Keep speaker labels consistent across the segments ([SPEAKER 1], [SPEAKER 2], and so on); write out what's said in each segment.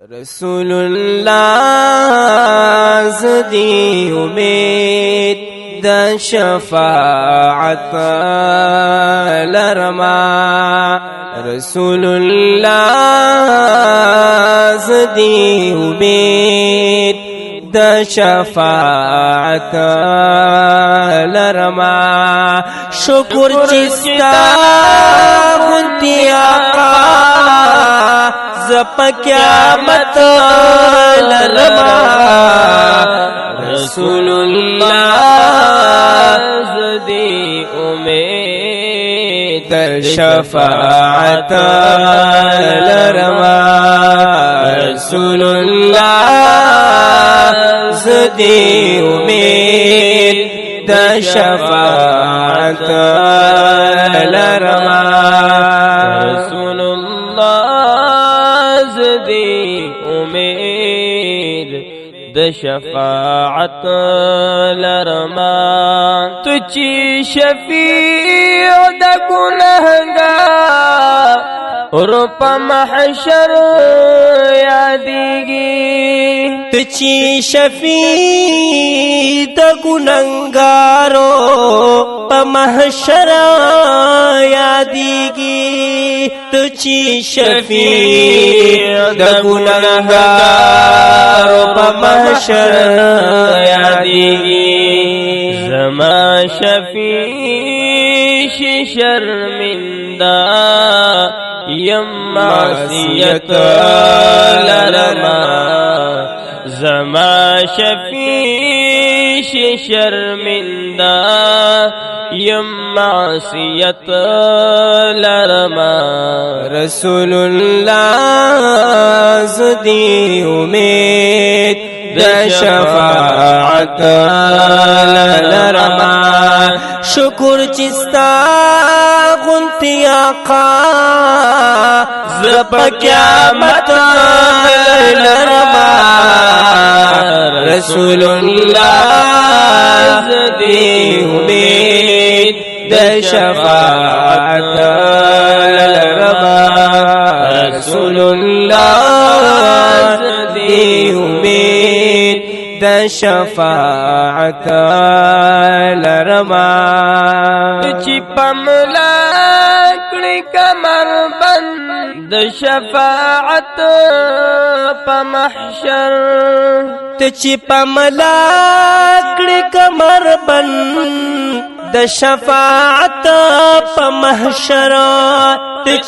[SPEAKER 1] رسول الله زدی امید د شفاعت لرما رسول الله زدی امید د شفاعت لرما شکر چستا غنتی آقا زپ قیامت لرما رسول الله زدی امید شفاعت لرما رسول الله زدی امید شفاعت لرما رسول الله زدی امید د شفاعت لرما تو چی شفیع د گنہگار اور پا محشر یادیگی تو چی شفیع د گنہگارو پا محشر یادیگی تو چی شفیع د گنہگارو پا محشر یادیگی زما شفیع شرمندہ یم معصیت لرما زما شفیع شرمندہ یم معصیت لرما رسول اللہ زدی امید د شفاعت لرما شکر چستا غنتی آقا زپ قیامت لرما رسول اللہ زدی امید د شفاعت لرما رسول اللہ زدی امید د شفاعت لرما چی پملا کڑی کمر بند شفاعت پا محشر چی پملا کڑی کمر بند د شفاعت پا محشر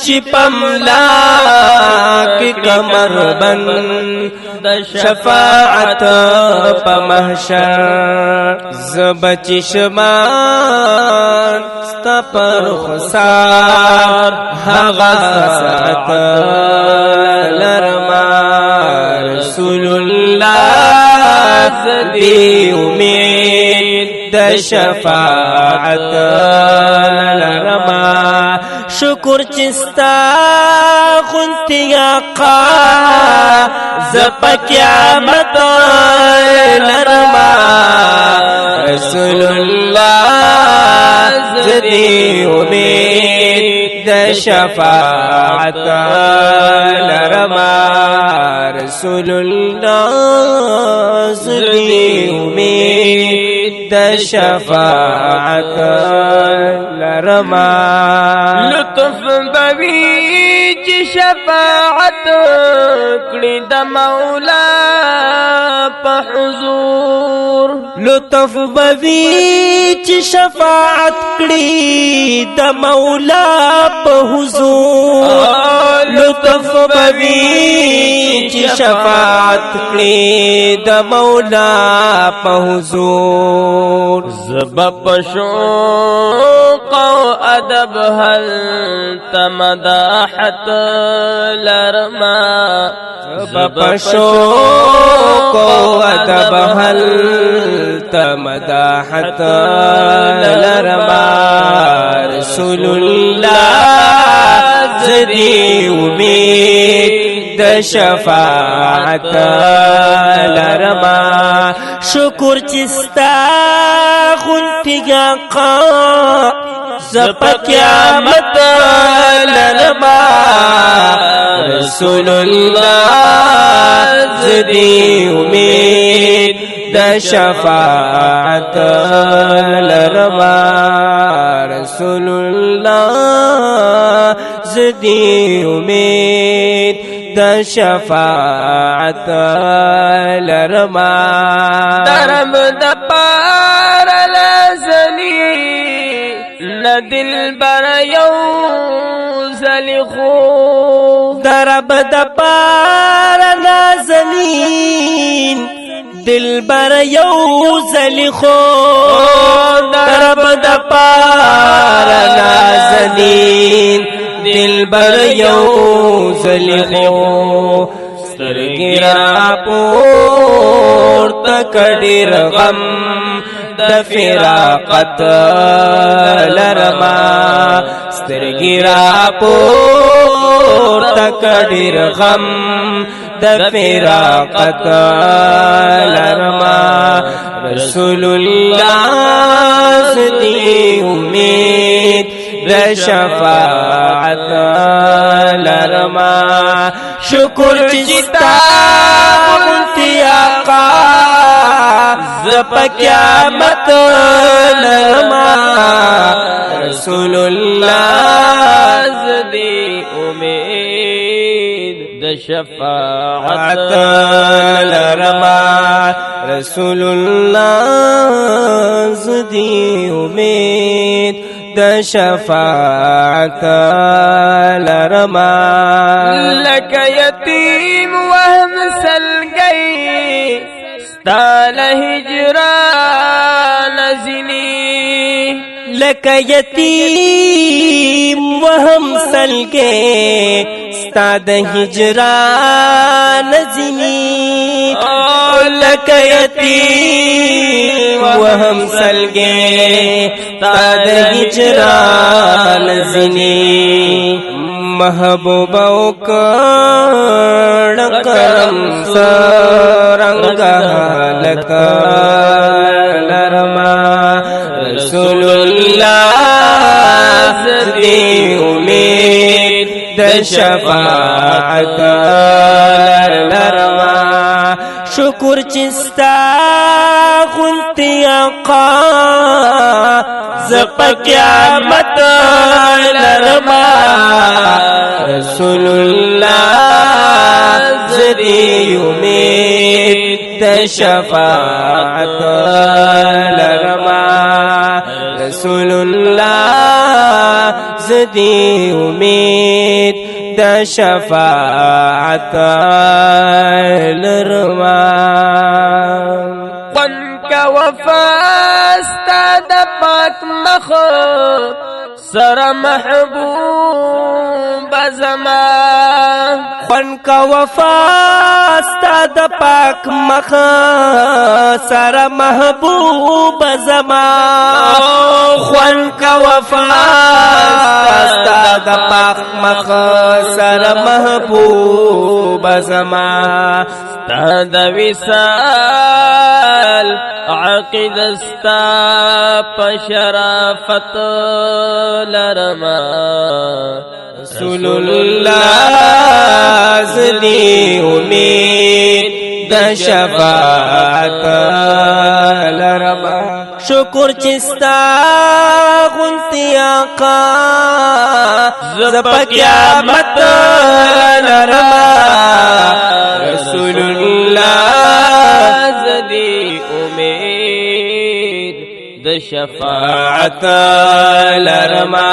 [SPEAKER 1] چی پملا کی کمر بند د شفاعت پا محشر زبچ شمان ستا پر خسار حغا ساعت لرما رسول اللہ زدی امید د شفاعت لرما شکر چستا خنتی آقا زپ قیامت لرما رسول اللہ زدی امید د شفاعت لرما رسول اللہ زدی امید د شفاعت لرما لطف بوی چی شفاعت کڑی د مولا پا حضور لطف بوی چی شفاعت کڑی د مولا پا حضور لطف بوی چی شفاعت کڑی د مولا پا حضور زبب شوق و ادب هل تمداحت لرما زبب شوق و ادب هل تمداحت لرما رسول اللہ زدی امید د شفاعت لرما شکر چستا غنتی آقا زپ قیامت لرما رسول اللہ زدی امید د شفاعت لرما رسول الله زدی امید د شفاعت لرما
[SPEAKER 2] درم د پار لازلی ندل بر یو زلخو
[SPEAKER 1] درب د پار نازنین دلبر یو زلخو درب د پار نازنین دلبر یو زلخو سترګې را پورته کړي غم د فراقت لرما سترګې را پورته کړي غم د فراقت لرما رسول الله زدی امید د شفاعت لرما شکر چستا غنتی آقا زپ قیامت لرما رسول الله
[SPEAKER 2] زدی امید د شفاعت
[SPEAKER 1] لرما رسول الله زدی امید د شفاعت لرما
[SPEAKER 2] لك یتیم وهم سلگئی ستال هجران زنی
[SPEAKER 1] لك یتیم وهم سلگے ستاد هجران زنی لك یتیم وهم سلگے ستاد هجران زنی محبوب او کړ کرم سرنګ لک لرما رسول الله زدی امید د شفاعت لرما شکر چستا غنتی آقا زپ قیامت لرما رسول الله زدی امید د شفاعت لرما رسول الله زدی امید د شفاعت لرما
[SPEAKER 2] قن کا وفا استاد پاک مخ سر محبوب زمان
[SPEAKER 1] خون کا وفا استاد پاک مخ سر محبوب زمان خون کا وفا استاد پاک مخ سر محبوب زمان
[SPEAKER 2] استاد وصال عقید استا پشرافت لرما
[SPEAKER 1] رسول الله زدی امید د شفاعت لرما شکر چستا غنتی آقا زپ قیامت لرما رسول الله
[SPEAKER 2] زدی امید د شفاعت
[SPEAKER 1] لرما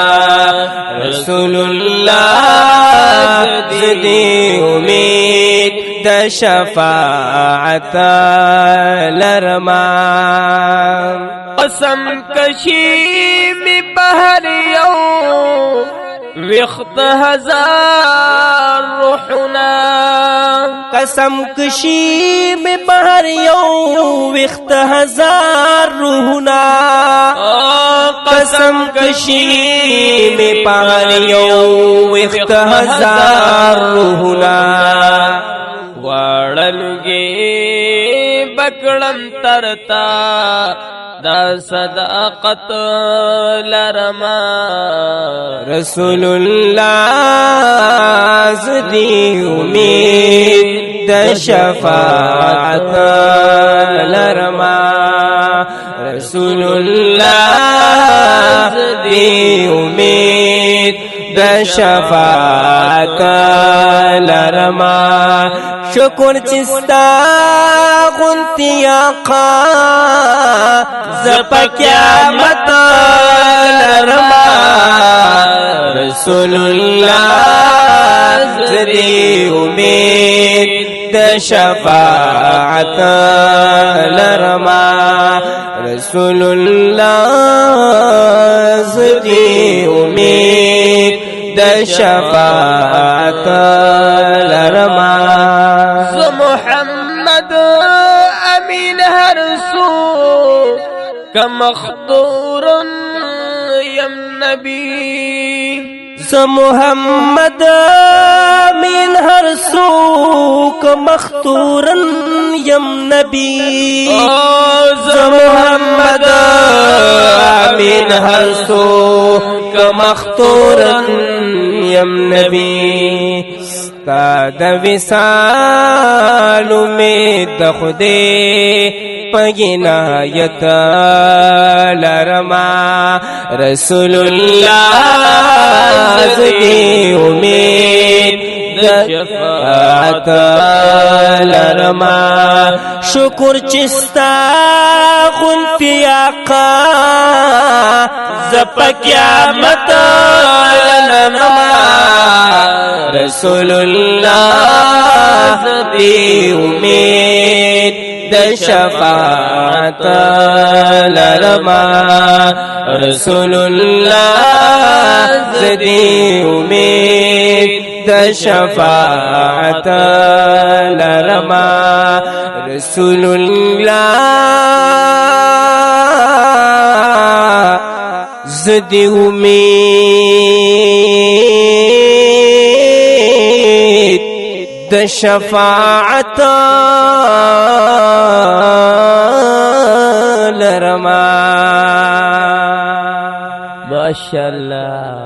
[SPEAKER 1] رسول الله زدی امید د شفاعت لرما
[SPEAKER 2] قسم کشی می بهر یو وخت هزار روحنا
[SPEAKER 1] قسم کشی میں بہر یو وقت ہزار روحنا قسم کشی میں بہر یو وقت ہزار روحنا
[SPEAKER 2] وړلګي کړم ترتا دا صداقت لرما
[SPEAKER 1] رسول الله زدی امید د شفاعت لرما رسول الله زدی امید د شفاعت لرما شکر چستا غنتی آقا زپا قیامت لرما رسول اللہ زدی امید د شفاعت لرما رسول اللہ زدی امید د شفاعت لرما
[SPEAKER 2] محمد امین ہر سو کمختور یم نبی
[SPEAKER 1] محمد امین ہر سو کمختورن یم نبی محمد امین ہر سو کمختورن یم نبی ستا د وصال امید خدے پگنایت لرما رسول اللہ زدی امید د شفاعت لرما شکر چستا غنفی آقا زپا قیامت لرما رسول اللہ زدی امید د شفاعت لرما رسول اللہ زدی امید د شفاعت لرما رسول اللہ زدی امید د شفاعت لرما
[SPEAKER 2] ماشاءاللہ